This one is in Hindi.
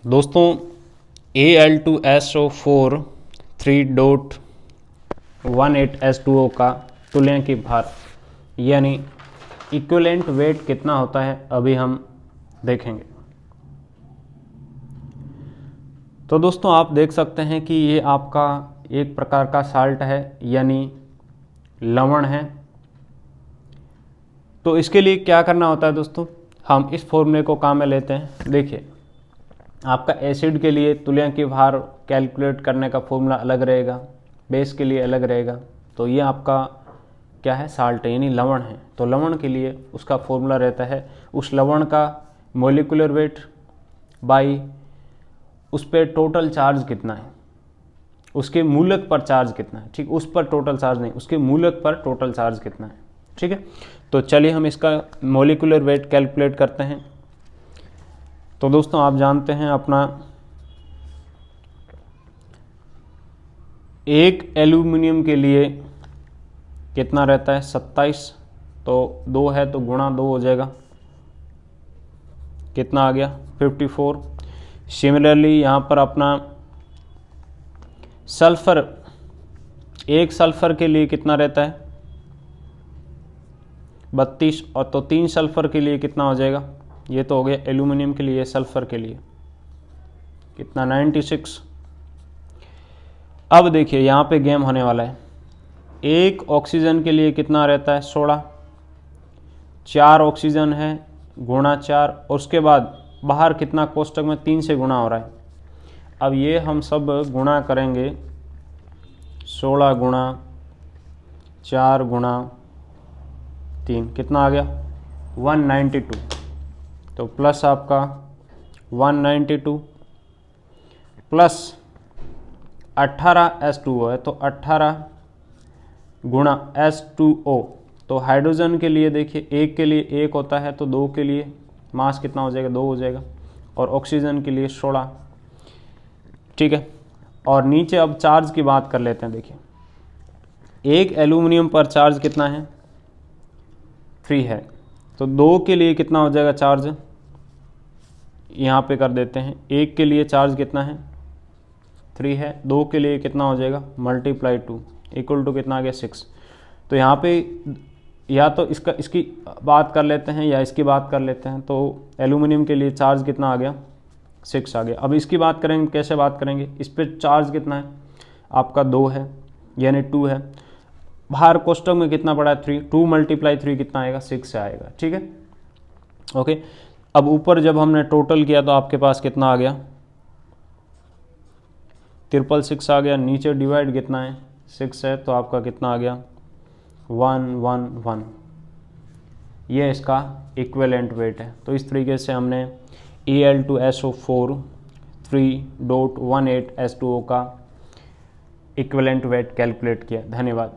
दोस्तों Al2SO4 3.18H2O का तुल्यक भार यानी इक्विवेलेंट वेट कितना होता है अभी हम देखेंगे। तो दोस्तों आप देख सकते हैं कि ये आपका एक प्रकार का साल्ट है यानी लवण है। तो इसके लिए क्या करना होता है दोस्तों, हम इस फॉर्मूले को काम में लेते हैं। देखिए आपका एसिड के लिए तुल्यक भार कैलकुलेट करने का फॉर्मूला अलग रहेगा, बेस के लिए अलग रहेगा। तो ये आपका क्या है, साल्ट है यानी लवण है। तो लवण के लिए उसका फॉर्मूला रहता है उस लवण का मोलिकुलर वेट बाई उस पर टोटल चार्ज कितना है, उसके मूलक पर चार्ज कितना है। ठीक, उस पर टोटल चार्ज नहीं, उसके मूलक पर टोटल चार्ज कितना है। ठीक है, तो चलिए हम इसका मोलिकुलर वेट कैलकुलेट करते हैं। तो दोस्तों आप जानते हैं अपना एक एल्यूमिनियम के लिए कितना रहता है 27, तो 2 है तो गुणा 2 हो जाएगा, कितना आ गया 54। सिमिलरली यहाँ पर अपना सल्फर, एक सल्फर के लिए कितना रहता है 32, और तो 3 सल्फर के लिए कितना हो जाएगा, ये तो हो गया एल्यूमिनियम के लिए, सल्फर के लिए कितना 96। अब देखिए यहाँ पे गेम होने वाला है। एक ऑक्सीजन के लिए कितना रहता है 16, 4 ऑक्सीजन है गुणा 4, और उसके बाद बाहर कितना कोष्टक में 3 से गुणा हो रहा है। अब ये हम सब गुणा करेंगे, 16 गुणा 4 गुणा 3 कितना आ गया 192। तो प्लस आपका 192 प्लस 18H2O है, तो 18 गुणा H2O। तो हाइड्रोजन के लिए देखिए एक के लिए 1 होता है, तो 2 के लिए मास कितना हो जाएगा 2 हो जाएगा, और ऑक्सीजन के लिए 16। ठीक है, और नीचे अब चार्ज की बात कर लेते हैं। देखिए एक एल्यूमिनियम पर चार्ज कितना है 3 है, तो 2 के लिए कितना हो जाएगा चार्ज, यहाँ पे कर देते हैं। एक के लिए चार्ज कितना है 3 है, 2 के लिए कितना हो जाएगा मल्टीप्लाई 2 इक्वल टू कितना आ गया 6। तो यहाँ पे या तो इसकी बात कर लेते हैं या इसकी बात कर लेते हैं। तो एल्यूमिनियम के लिए चार्ज कितना आ गया 6 आ गया। अब इसकी बात करेंगे, कैसे बात करेंगे, इस पर चार्ज कितना है आपका 2 है यानी 2 है, बाहर कोष्टक में कितना पड़ा है 3, 2 मल्टीप्लाई 3 कितना आएगा 6 से आएगा। ठीक है, ओके। अब ऊपर जब हमने टोटल किया तो आपके पास कितना आ गया 666 आ गया। नीचे डिवाइड कितना है 6 है, तो आपका कितना आ गया 111। ये इसका इक्विवेलेंट वेट है। तो इस तरीके से हमने Al2SO4 3.18H2O का इक्विवेलेंट वेट कैलकुलेट किया। धन्यवाद।